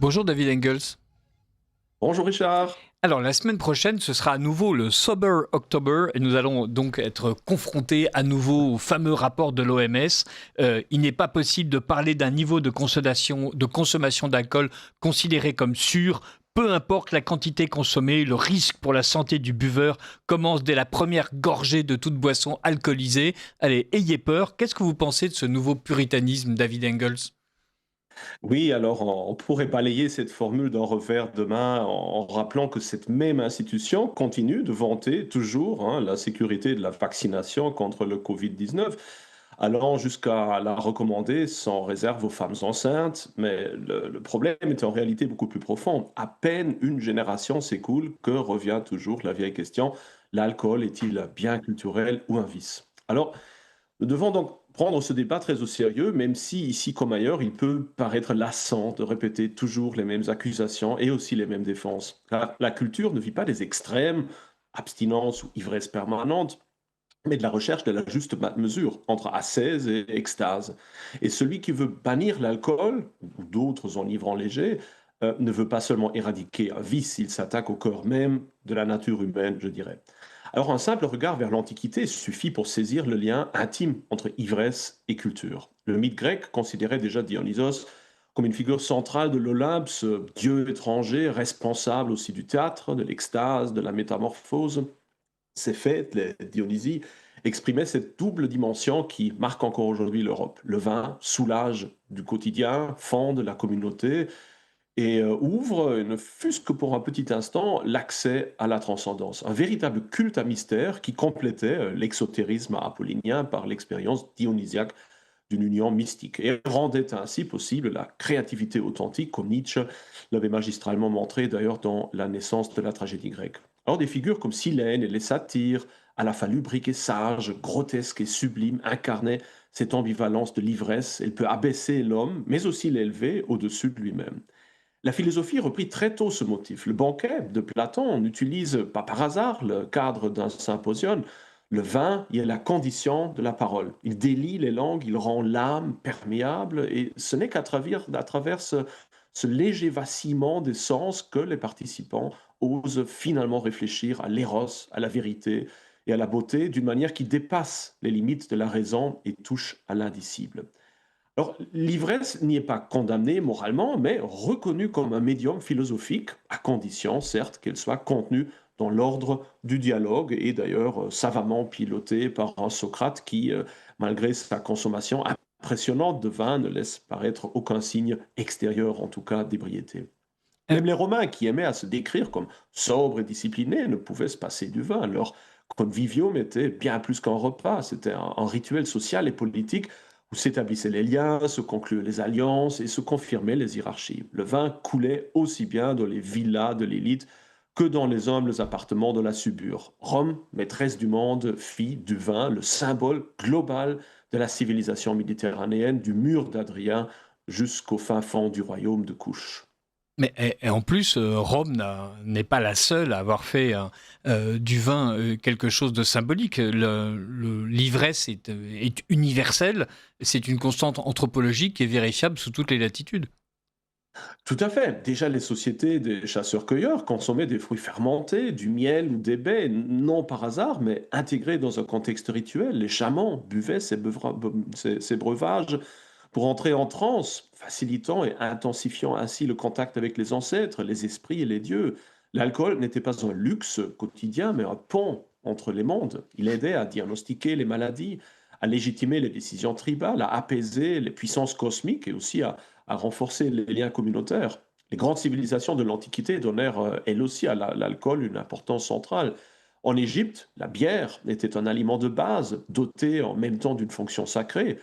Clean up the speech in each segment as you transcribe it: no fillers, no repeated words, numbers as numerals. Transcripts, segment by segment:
Bonjour David Engels. Bonjour Richard. Alors la semaine prochaine, ce sera à nouveau le Sober October et nous allons donc être confrontés à nouveau au fameux rapport de l'OMS. Il n'est pas possible de parler d'un niveau de consommation d'alcool considéré comme sûr. Peu importe la quantité consommée, le risque pour la santé du buveur commence dès la première gorgée de toute boisson alcoolisée. Allez, ayez peur. Qu'est-ce que vous pensez de ce nouveau puritanisme, David Engels? Oui, alors on pourrait balayer cette formule d'un revers de main en rappelant que cette même institution continue de vanter toujours la sécurité de la vaccination contre le Covid-19, allant jusqu'à la recommander sans réserve aux femmes enceintes. Mais le problème est en réalité beaucoup plus profond. À peine une génération s'écoule que revient toujours la vieille question, l'alcool est-il un bien culturel ou un vice? Alors, nous devons donc prendre ce débat très au sérieux, même si, ici comme ailleurs, il peut paraître lassant de répéter toujours les mêmes accusations et aussi les mêmes défenses. Car la culture ne vit pas des extrêmes, abstinence ou ivresse permanente, mais de la recherche de la juste mesure entre ascèse et extase. Et celui qui veut bannir l'alcool, ou d'autres enivrants légers, ne veut pas seulement éradiquer un vice, il s'attaque au cœur même de la nature humaine, je dirais. Alors un simple regard vers l'Antiquité suffit pour saisir le lien intime entre ivresse et culture. Le mythe grec considérait déjà Dionysos comme une figure centrale de l'Olympe, ce dieu étranger, responsable aussi du théâtre, de l'extase, de la métamorphose. Ces fêtes, les Dionysies, exprimaient cette double dimension qui marque encore aujourd'hui l'Europe. Le vin soulage du quotidien, fonde la communauté, et ouvre, ne fût-ce que pour un petit instant, l'accès à la transcendance. Un véritable culte à mystère qui complétait l'exotérisme apollinien par l'expérience dionysiaque d'une union mystique et rendait ainsi possible la créativité authentique, comme Nietzsche l'avait magistralement montré d'ailleurs dans La naissance de la tragédie grecque. Alors des figures comme Silène et les satyres, à la fois lubriques et sages, grotesques et sublimes, incarnaient cette ambivalence de l'ivresse. Elle peut abaisser l'homme, mais aussi l'élever au-dessus de lui-même. La philosophie reprit très tôt ce motif. Le banquet de Platon, on utilise pas par hasard le cadre d'un symposium. Le vin y est la condition de la parole. Il délie les langues, il rend l'âme perméable, et ce n'est qu'à travers ce léger vacillement des sens que les participants osent finalement réfléchir à l'éros, à la vérité et à la beauté d'une manière qui dépasse les limites de la raison et touche à l'indicible. Alors, l'ivresse n'y est pas condamnée moralement, mais reconnue comme un médium philosophique, à condition, certes, qu'elle soit contenue dans l'ordre du dialogue, et d'ailleurs savamment pilotée par un Socrate qui, malgré sa consommation impressionnante de vin, ne laisse paraître aucun signe extérieur, en tout cas d'ébriété. Euh, Même les Romains, qui aimaient à se décrire comme sobres et disciplinés, ne pouvaient se passer du vin. Leur convivium était bien plus qu'un repas, c'était un rituel social et politique où s'établissaient les liens, se concluaient les alliances et se confirmaient les hiérarchies. Le vin coulait aussi bien dans les villas de l'élite que dans les humbles appartements de la subure. Rome, maîtresse du monde, fit du vin le symbole global de la civilisation méditerranéenne, du mur d'Adrien jusqu'au fin fond du royaume de Couche. Mais et en plus, Rome n'est pas la seule à avoir fait du vin quelque chose de symbolique. L'ivresse est universelle. C'est une constante anthropologique qui est vérifiable sous toutes les latitudes. Tout à fait. Déjà, les sociétés des chasseurs-cueilleurs consommaient des fruits fermentés, du miel ou des baies, non par hasard, mais intégrés dans un contexte rituel. Les chamans buvaient ces breuvages pour entrer en transe, facilitant et intensifiant ainsi le contact avec les ancêtres, les esprits et les dieux. L'alcool n'était pas un luxe quotidien, mais un pont entre les mondes. Il aidait à diagnostiquer les maladies, à légitimer les décisions tribales, à apaiser les puissances cosmiques et aussi à renforcer les liens communautaires. Les grandes civilisations de l'Antiquité donnèrent, elles aussi, à l'alcool une importance centrale. En Égypte, la bière était un aliment de base, doté en même temps d'une fonction sacrée.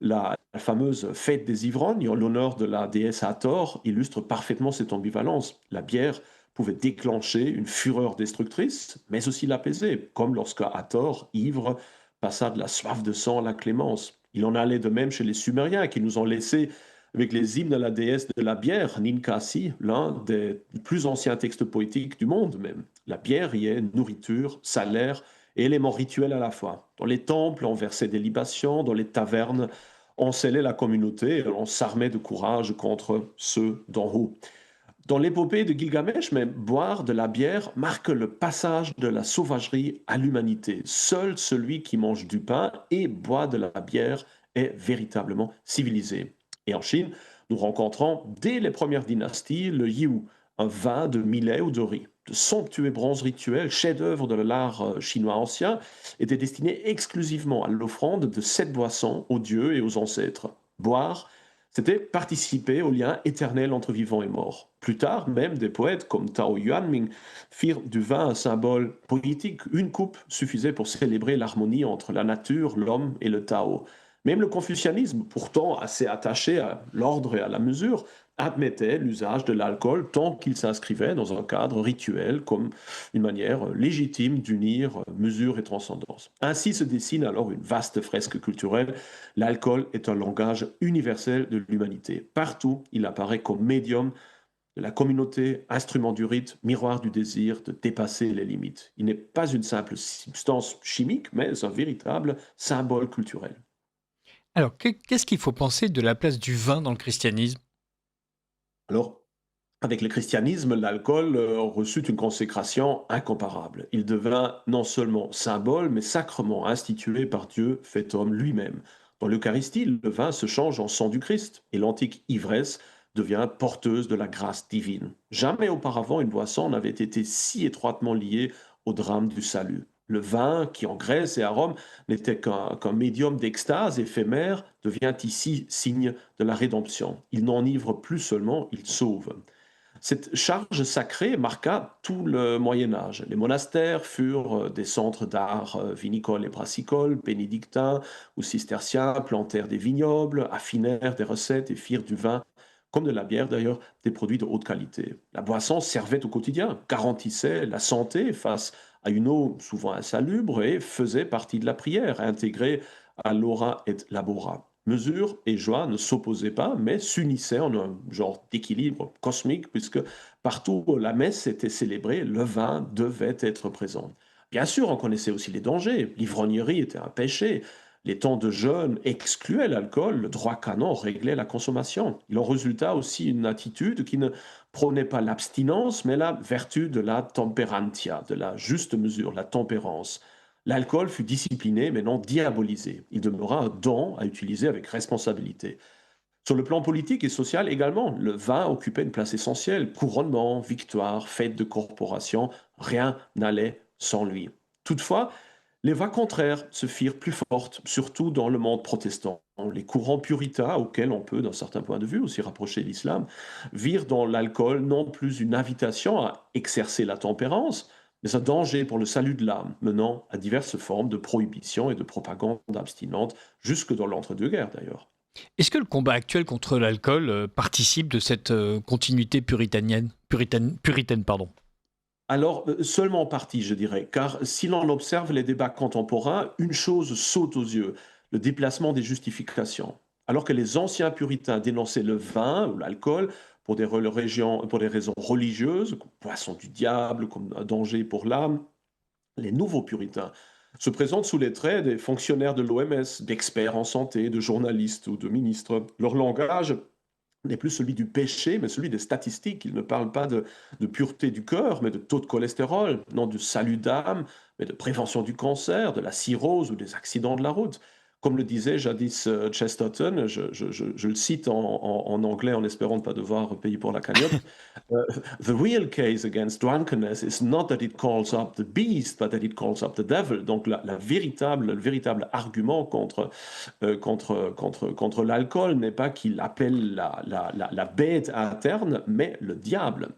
La fameuse fête des ivrognes, en l'honneur de la déesse Hathor, illustre parfaitement cette ambivalence. La bière pouvait déclencher une fureur destructrice, mais aussi l'apaiser, comme lorsque Hathor, ivre, passa de la soif de sang à la clémence. Il en allait de même chez les Sumériens, qui nous ont laissé avec les hymnes à la déesse de la bière, Ninkasi, l'un des plus anciens textes poétiques du monde même. La bière y est nourriture, salaire et élément rituel à la fois. Dans les temples, on versait des libations, dans les tavernes, On scellait la communauté, on s'armait de courage contre ceux d'en haut. Dans l'épopée de Gilgamesh, mais boire de la bière marque le passage de la sauvagerie à l'humanité. Seul celui qui mange du pain et boit de la bière est véritablement civilisé. Et en Chine, nous rencontrons dès les premières dynasties le Yiwu, un vin de millet ou de riz. De somptueux bronzes rituels, chefs-d'œuvre de l'art chinois ancien, étaient destinés exclusivement à l'offrande de cette boisson aux dieux et aux ancêtres. Boire, c'était participer au lien éternel entre vivants et morts. Plus tard, même des poètes comme Tao Yuanming firent du vin un symbole politique. Une coupe suffisait pour célébrer l'harmonie entre la nature, l'homme et le Tao. Même le confucianisme, pourtant assez attaché à l'ordre et à la mesure, admettait l'usage de l'alcool tant qu'il s'inscrivait dans un cadre rituel comme une manière légitime d'unir mesure et transcendance. Ainsi se dessine alors une vaste fresque culturelle. L'alcool est un langage universel de l'humanité. Partout, il apparaît comme médium de la communauté, instrument du rite, miroir du désir de dépasser les limites. Il n'est pas une simple substance chimique, mais un véritable symbole culturel. Alors, qu'est-ce qu'il faut penser de la place du vin dans le christianisme? Alors, avec le christianisme, l'alcool reçut une consécration incomparable. Il devint non seulement symbole, mais sacrement institué par Dieu, fait homme lui-même. Dans l'Eucharistie, le vin se change en sang du Christ, et l'antique ivresse devient porteuse de la grâce divine. Jamais auparavant une boisson n'avait été si étroitement liée au drame du salut. Le vin, qui en Grèce et à Rome n'était qu'un médium d'extase éphémère, devient ici signe de la rédemption. Il n'enivre plus seulement, il sauve. Cette charge sacrée marqua tout le Moyen Âge. Les monastères furent des centres d'art vinicole et brassicole, bénédictins ou cisterciens plantèrent des vignobles, affinèrent des recettes et firent du vin, comme de la bière d'ailleurs, des produits de haute qualité. La boisson servait au quotidien, garantissait la santé face à une eau souvent insalubre et faisait partie de la prière, intégrée à l'ora et labora. Mesure et joie ne s'opposaient pas, mais s'unissaient en un genre d'équilibre cosmique, puisque partout où la messe était célébrée, le vin devait être présent. Bien sûr, on connaissait aussi les dangers. L'ivrognerie était un péché. Les temps de jeûne excluaient l'alcool, le droit canon réglait la consommation. Il en résulta aussi une attitude qui ne prônait pas l'abstinence, mais la vertu de la temperantia, de la juste mesure, la tempérance. L'alcool fut discipliné mais non diabolisé. Il demeura un don à utiliser avec responsabilité. Sur le plan politique et social également, le vin occupait une place essentielle. Couronnement, victoire, fête de corporation, rien n'allait sans lui. Toutefois, les voix contraires se firent plus fortes, surtout dans le monde protestant. Les courants puritains, auxquels on peut, d'un certain point de vue, aussi rapprocher l'islam, virent dans l'alcool non plus une invitation à exercer la tempérance, mais un danger pour le salut de l'âme, menant à diverses formes de prohibition et de propagande abstinente, jusque dans l'entre-deux-guerres d'ailleurs. Est-ce que le combat actuel contre l'alcool participe de cette continuité puritaine, pardon? Alors, seulement en partie, je dirais, car si l'on observe les débats contemporains, une chose saute aux yeux, le déplacement des justifications. Alors que les anciens puritains dénonçaient le vin ou l'alcool pour des raisons religieuses, comme poisson du diable, comme un danger pour l'âme, les nouveaux puritains se présentent sous les traits des fonctionnaires de l'OMS, d'experts en santé, de journalistes ou de ministres. Leur langage n'est plus celui du péché, mais celui des statistiques. Il ne parle pas de pureté du cœur, mais de taux de cholestérol, non de salut d'âme, mais de prévention du cancer, de la cirrhose ou des accidents de la route. Comme le disait jadis Chesterton, je le cite en anglais en espérant ne pas devoir payer pour la cagnotte. The real case against drunkenness is not that it calls up the beast, but that it calls up the devil. Donc le véritable argument contre l'alcool n'est pas qu'il appelle la bête interne, mais le diable.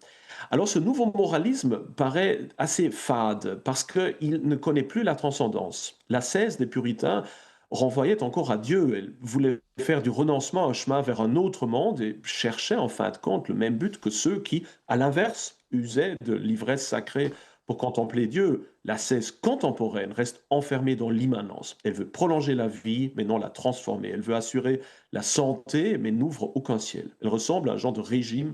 Alors ce nouveau moralisme paraît assez fade parce qu'il ne connaît plus la transcendance. La cesse des puritains renvoyait encore à Dieu. Elle voulait faire du renoncement un chemin vers un autre monde et cherchait en fin de compte le même but que ceux qui, à l'inverse, usaient de l'ivresse sacrée pour contempler Dieu. La cesse contemporaine reste enfermée dans l'immanence. Elle veut prolonger la vie, mais non la transformer. Elle veut assurer la santé, mais n'ouvre aucun ciel. Elle ressemble à un genre de régime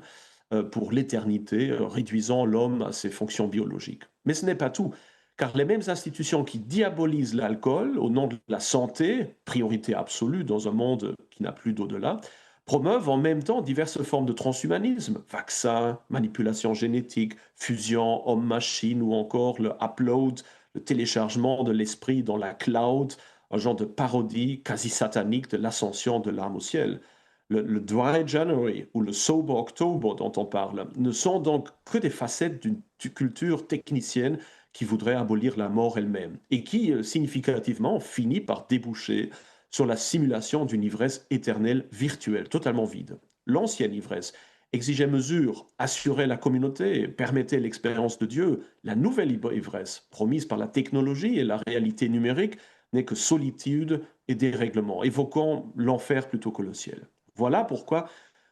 pour l'éternité, réduisant l'homme à ses fonctions biologiques. Mais ce n'est pas tout, car les mêmes institutions qui diabolisent l'alcool au nom de la santé, priorité absolue dans un monde qui n'a plus d'au-delà, promeuvent en même temps diverses formes de transhumanisme, vaccins, manipulation génétique, fusion homme-machine ou encore le upload, le téléchargement de l'esprit dans la cloud, un genre de parodie quasi satanique de l'ascension de l'âme au ciel. Le Dry January ou le Sober October dont on parle ne sont donc que des facettes d'une culture technicienne qui voudrait abolir la mort elle-même et qui, significativement, finit par déboucher sur la simulation d'une ivresse éternelle virtuelle, totalement vide. L'ancienne ivresse exigeait mesure, assurait la communauté, permettait l'expérience de Dieu. La nouvelle ivresse, promise par la technologie et la réalité numérique, n'est que solitude et dérèglement, évoquant l'enfer plutôt que le ciel. Voilà pourquoi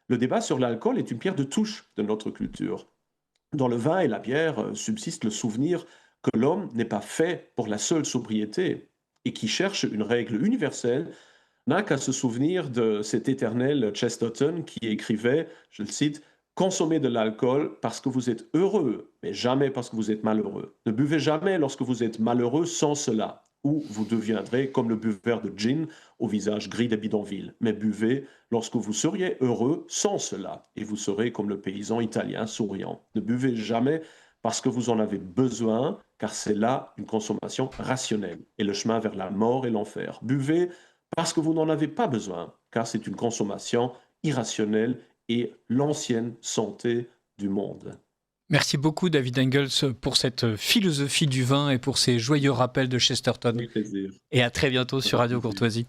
le débat sur l'alcool est une pierre de touche de notre culture. Dans le vin et la bière subsiste le souvenir que l'homme n'est pas fait pour la seule sobriété et qui cherche une règle universelle n'a qu'à se souvenir de cet éternel Chesterton qui écrivait, je le cite, consommez de l'alcool parce que vous êtes heureux, mais jamais parce que vous êtes malheureux. Ne buvez jamais lorsque vous êtes malheureux sans cela, ou vous deviendrez comme le buveur de gin au visage gris des bidonvilles. Mais buvez lorsque vous seriez heureux sans cela, et vous serez comme le paysan italien souriant. Ne buvez jamais parce que vous en avez besoin, car c'est là une consommation rationnelle, et le chemin vers la mort et l'enfer. Buvez parce que vous n'en avez pas besoin, car c'est une consommation irrationnelle et l'ancienne santé du monde. Merci beaucoup, David Engels, pour cette philosophie du vin et pour ces joyeux rappels de Chesterton. Avec plaisir. Et à très bientôt sur Avec Radio plaisir. Courtoisie.